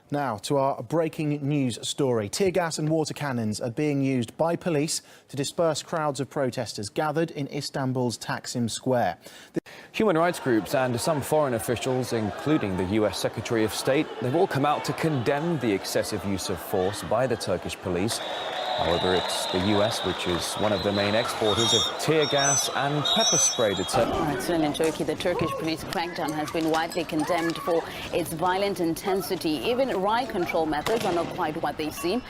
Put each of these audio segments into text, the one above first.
Now to our breaking news story. Tear gas and water cannons are being used by police to disperse crowds of protesters gathered in Istanbul's Taksim Square. Human rights groups and some foreign officials, including the US Secretary of State, they've all come out to condemn the excessive use of force by the Turkish police. However, it's the US which is one of the main exporters of tear gas and pepper spray to Turkey. Still in Turkey, the Turkish police crackdown has been widely condemned for its violent intensity. Even riot control methods are not quite what they seem.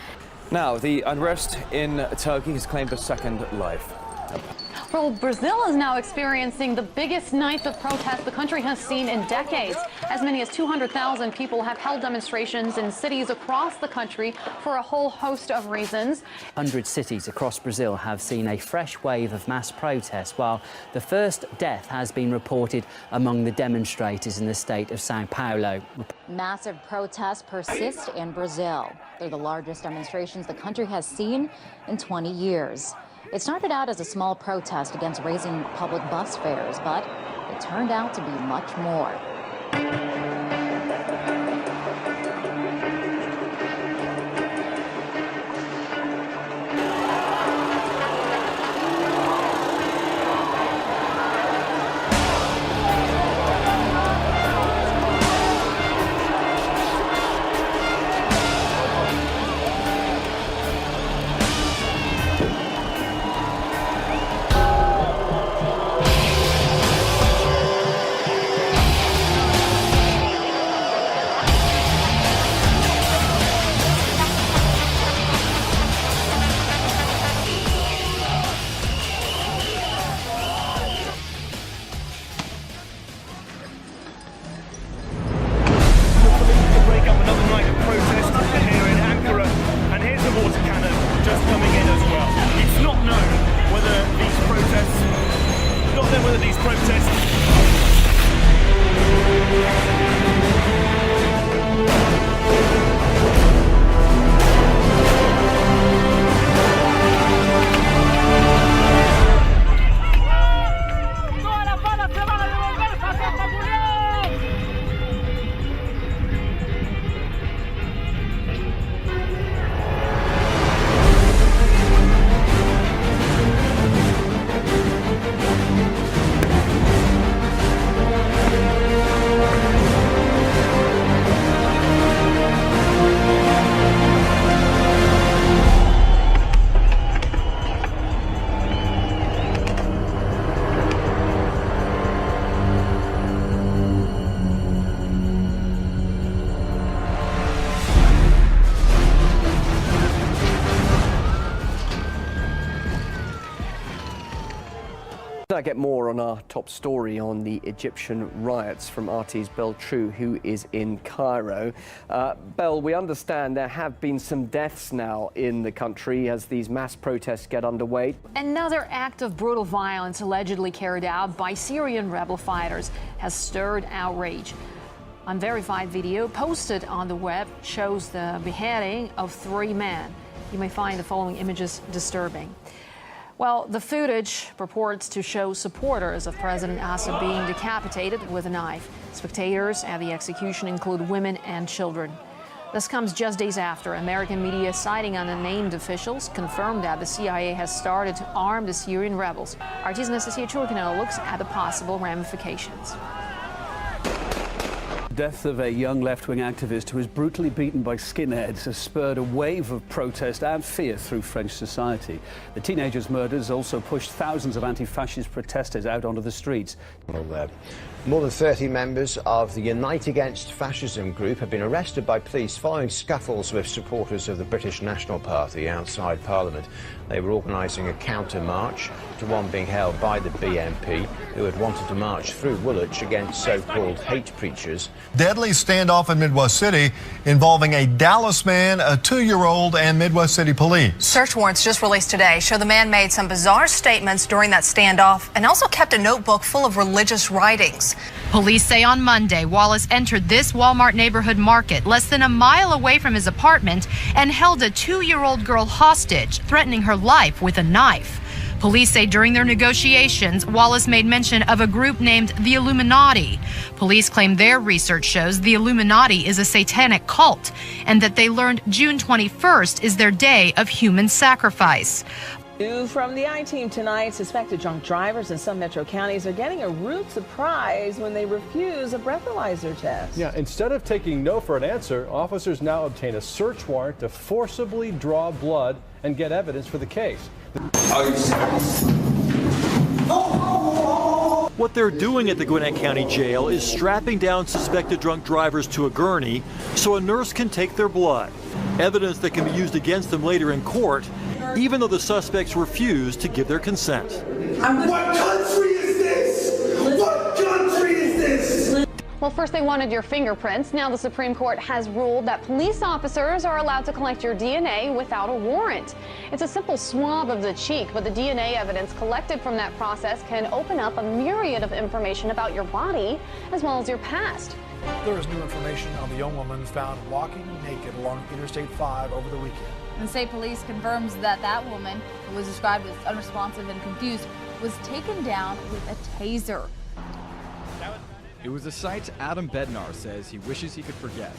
Now, the unrest in Turkey has claimed a second life. Well, Brazil is now experiencing the biggest night of protest the country has seen in decades. As many as 200,000 people have held demonstrations in cities across the country for a whole host of reasons. 100 cities across Brazil have seen a fresh wave of mass protests, while the first death has been reported among the demonstrators in the state of São Paulo. Massive protests persist in Brazil. They're the largest demonstrations the country has seen in 20 years. It started out as a small protest against raising public bus fares, but it turned out to be much more. I get more on our top story on the Egyptian riots from RT's Belle True, who is in Cairo. Belle, we understand there have been some deaths now in the country as these mass protests get underway. Another act of brutal violence allegedly carried out by Syrian rebel fighters has stirred outrage. Unverified video posted on the web shows the beheading of 3 men. You may find the following images disturbing. Well, the footage purports to show supporters of President Assad being decapitated with a knife. Spectators at the execution include women and children. This comes just days after American media, citing unnamed officials, confirmed that the CIA has started to arm the Syrian rebels. RT's Anastasia Churkina looks at the possible ramifications. The death of a young left-wing activist who was brutally beaten by skinheads has spurred a wave of protest and fear through French society. The teenager's murders also pushed thousands of anti-fascist protesters out onto the streets. More than 30 members of the Unite Against Fascism group have been arrested by police following scuffles with supporters of the British National Party outside Parliament. They were organising a counter-march to one being held by the BNP, who had wanted to march through Woolwich against so-called hate preachers. Deadly standoff in Midwest City involving a Dallas man, a 2-year-old, and Midwest City police. Search warrants just released today show the man made some bizarre statements during that standoff and also kept a notebook full of religious writings. Police say on Monday, Wallace entered this Walmart neighborhood market less than a mile away from his apartment and held a 2-year-old girl hostage, threatening her life with a knife. Police say during their negotiations, Wallace made mention of a group named the Illuminati. Police claim their research shows the Illuminati is a satanic cult and that they learned June 21st is their day of human sacrifice. New from the I-Team tonight, suspected drunk drivers in some metro counties are getting a rude surprise when they refuse a breathalyzer test. Yeah, instead of taking no for an answer, officers now obtain a search warrant to forcibly draw blood and get evidence for the case. What they're doing at the Gwinnett County Jail is strapping down suspected drunk drivers to a gurney so a nurse can take their blood. Evidence that can be used against them later in court, even though the suspects refuse to give their consent. What country is this? What country is this? Well, first they wanted your fingerprints. Now the Supreme Court has ruled that police officers are allowed to collect your DNA without a warrant. It's a simple swab of the cheek, but the DNA evidence collected from that process can open up a myriad of information about your body as well as your past. There is new information on the young woman found walking naked along Interstate 5 over the weekend. And state police confirms that that woman, who was described as unresponsive and confused, was taken down with a taser. It was a sight Adam Bednar says he wishes he could forget.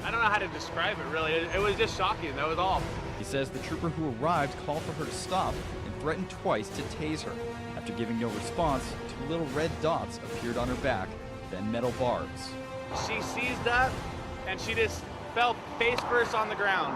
I don't know how to describe it, really. It was just shocking, that was all. He says the trooper who arrived called for her to stop and threatened twice to tase her. After giving no response, 2 little red dots appeared on her back, then metal barbs. She seized up, and she just fell face first on the ground.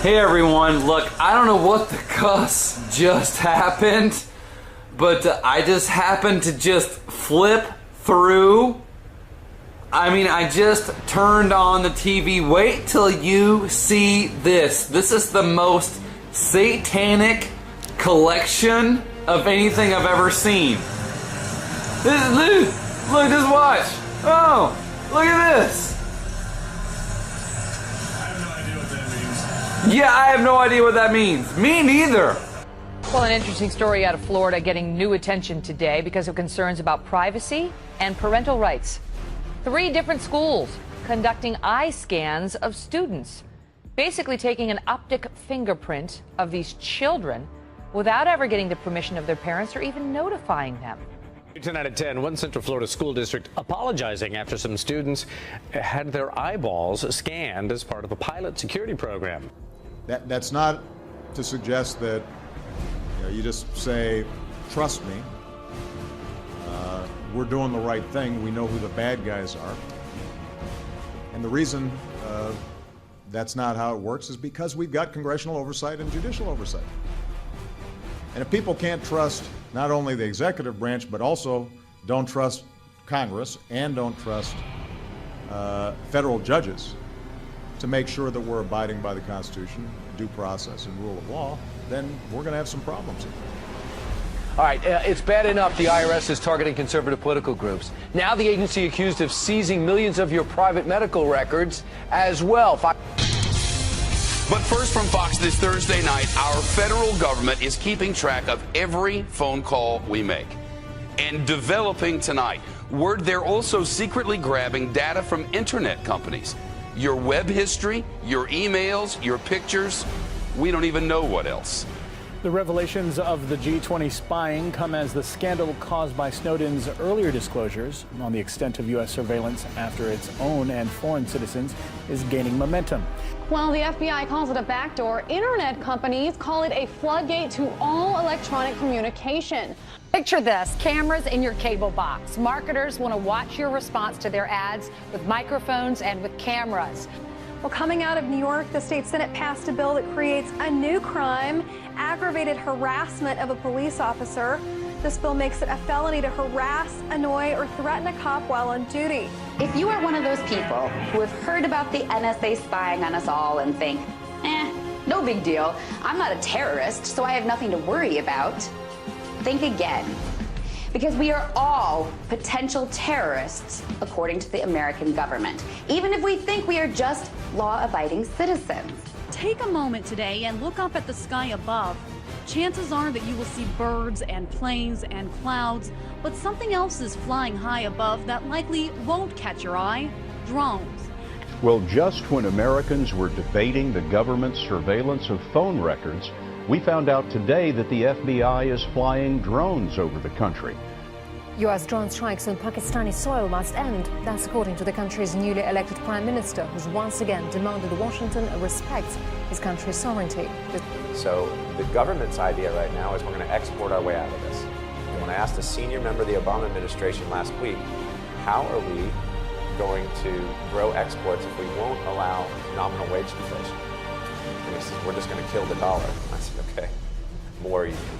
Hey everyone, look, I don't know what the cuss just happened, but I just happened to just flip through. I mean, I just turned on the TV. Wait till you see this. This is the most satanic collection of anything I've ever seen. Look, just watch. Oh, look at this. Yeah, I have no idea what that means. Me neither. Well, an interesting story out of Florida getting new attention today because of concerns about privacy and parental rights. 3 different schools conducting eye scans of students, basically taking an optic fingerprint of these children without ever getting the permission of their parents or even notifying them. Tonight at 10, one Central Florida school district apologizing after some students had their eyeballs scanned as part of a pilot security program. That's not to suggest that you just say, trust me, we're doing the right thing, we know who the bad guys are. And the reason that's not how it works is because we've got congressional oversight and judicial oversight. And if people can't trust not only the executive branch, but also don't trust Congress and don't trust federal judges to make sure that we're abiding by the Constitution, due process, and rule of law, then we're going to have some problems here. All right, it's bad enough the IRS is targeting conservative political groups. Now the agency accused of seizing millions of your private medical records as well. But first from Fox this Thursday night, our federal government is keeping track of every phone call we make. And developing tonight, word they're also secretly grabbing data from internet companies. Your web history, your emails, your pictures, we don't even know what else. The revelations of the G20 spying come as the scandal caused by Snowden's earlier disclosures on the extent of U.S. surveillance after its own and foreign citizens is gaining momentum. While the FBI calls it a backdoor, internet companies call it a floodgate to all electronic communication. Picture this, cameras in your cable box. Marketers want to watch your response to their ads with microphones and with cameras. Well, coming out of New York, the state Senate passed a bill that creates a new crime, aggravated harassment of a police officer. This bill makes it a felony to harass, annoy, or threaten a cop while on duty. If you are one of those people who have heard about the NSA spying on us all and think, no big deal, I'm not a terrorist, so I have nothing to worry about, think again. because we are all potential terrorists, according to the American government, even if we think we are just law-abiding citizens. Take a moment today and look up at the sky above. Chances are that you will see birds and planes and clouds, but something else is flying high above that likely won't catch your eye: drones. Well, just when Americans were debating the government's surveillance of phone records, we found out today that the FBI is flying drones over the country. U.S. drone strikes on Pakistani soil must end. That's according to the country's newly elected prime minister, who's once again demanded Washington respects his country's sovereignty. So the government's idea right now is we're going to export our way out of this. And when I asked a senior member of the Obama administration last week, how are we going to grow exports if we won't allow nominal wage deflation? And he said, we're just going to kill the dollar. I said, okay, more you can.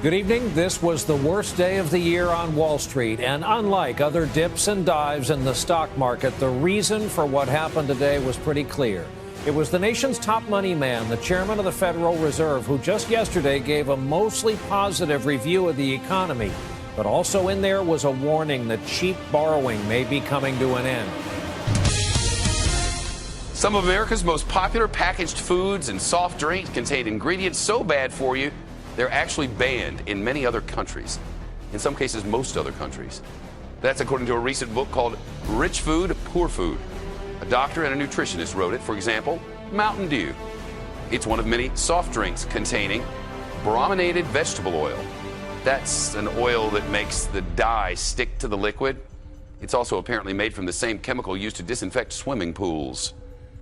Good evening. This was the worst day of the year on Wall Street. And unlike other dips and dives in the stock market, the reason for what happened today was pretty clear. It was the nation's top money man, the chairman of the Federal Reserve, who just yesterday gave a mostly positive review of the economy. But also in there was a warning that cheap borrowing may be coming to an end. Some of America's most popular packaged foods and soft drinks contain ingredients so bad for you, they're actually banned in many other countries. In some cases, most other countries. That's according to a recent book called Rich Food, Poor Food. A doctor and a nutritionist wrote it. For example, Mountain Dew. It's one of many soft drinks containing brominated vegetable oil. That's an oil that makes the dye stick to the liquid. It's also apparently made from the same chemical used to disinfect swimming pools.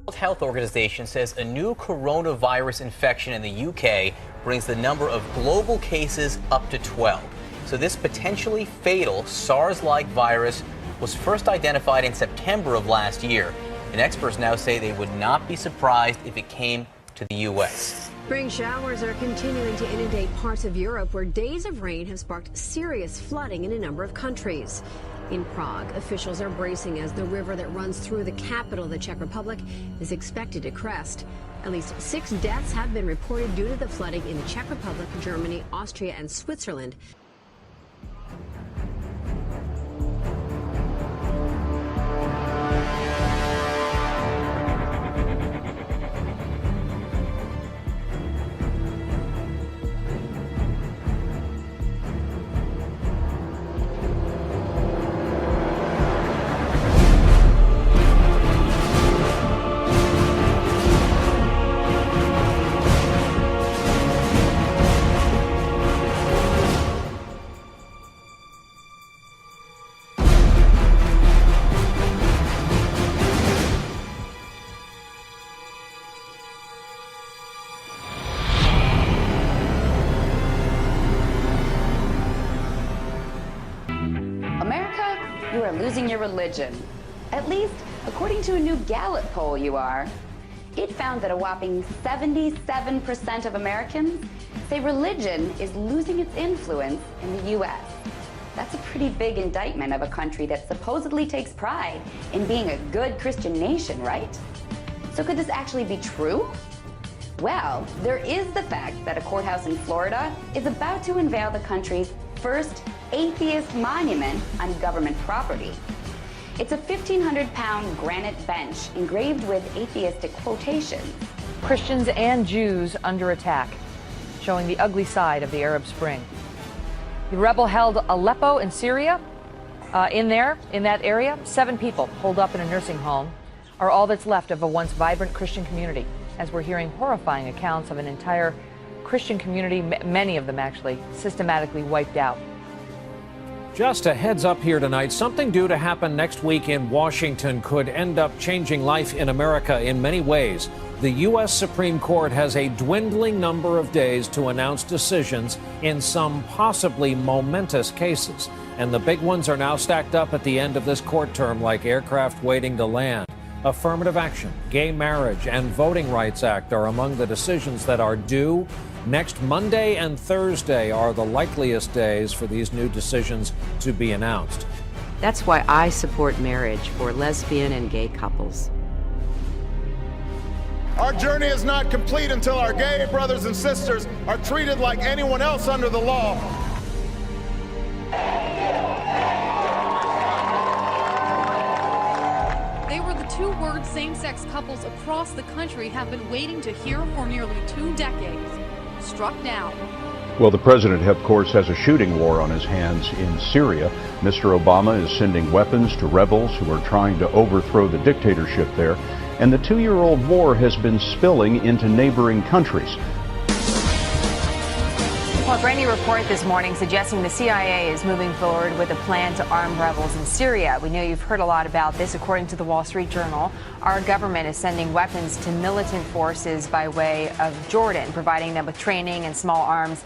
The World Health Organization says a new coronavirus infection in the UK brings the number of global cases up to 12. So this potentially fatal SARS-like virus was first identified in September of last year. And experts now say they would not be surprised if it came to the U.S. Spring showers are continuing to inundate parts of Europe where days of rain have sparked serious flooding in a number of countries. In Prague, officials are bracing as the river that runs through the capital of the Czech Republic is expected to crest. At least 6 deaths have been reported due to the flooding in the Czech Republic, Germany, Austria, and Switzerland. You are losing your religion. At least, according to a new Gallup poll, you are. It found that a whopping 77% of Americans say religion is losing its influence in the U.S. That's a pretty big indictment of a country that supposedly takes pride in being a good Christian nation, right? So could this actually be true? Well, there is the fact that a courthouse in Florida is about to unveil the country's first atheist monument on government property. It's a 1,500-pound granite bench engraved with atheistic quotations. Christians and Jews under attack, showing the ugly side of the Arab Spring. The rebel-held Aleppo in Syria. In that area, 7 people holed up in a nursing home are all that's left of a once vibrant Christian community, as we're hearing horrifying accounts of an entire Christian community, many of them actually, systematically wiped out. Just a heads up here tonight, something due to happen next week in Washington could end up changing life in America in many ways. The U.S. Supreme Court has a dwindling number of days to announce decisions in some possibly momentous cases. And the big ones are now stacked up at the end of this court term, like aircraft waiting to land. Affirmative action, gay marriage, and Voting Rights Act are among the decisions that are due. Next Monday and Thursday are the likeliest days for these new decisions to be announced. That's why I support marriage for lesbian and gay couples. Our journey is not complete until our gay brothers and sisters are treated like anyone else under the law. They were the two-word same-sex couples across the country have been waiting to hear for nearly 2 decades. Struck down. Well, the president, of course, has a shooting war on his hands in Syria. Mr. Obama is sending weapons to rebels who are trying to overthrow the dictatorship there. And the 2-year-old war has been spilling into neighboring countries. Well, a brand new report this morning suggesting the CIA is moving forward with a plan to arm rebels in Syria. We know you've heard a lot about this. According to the Wall Street Journal, our government is sending weapons to militant forces by way of Jordan, providing them with training and small arms.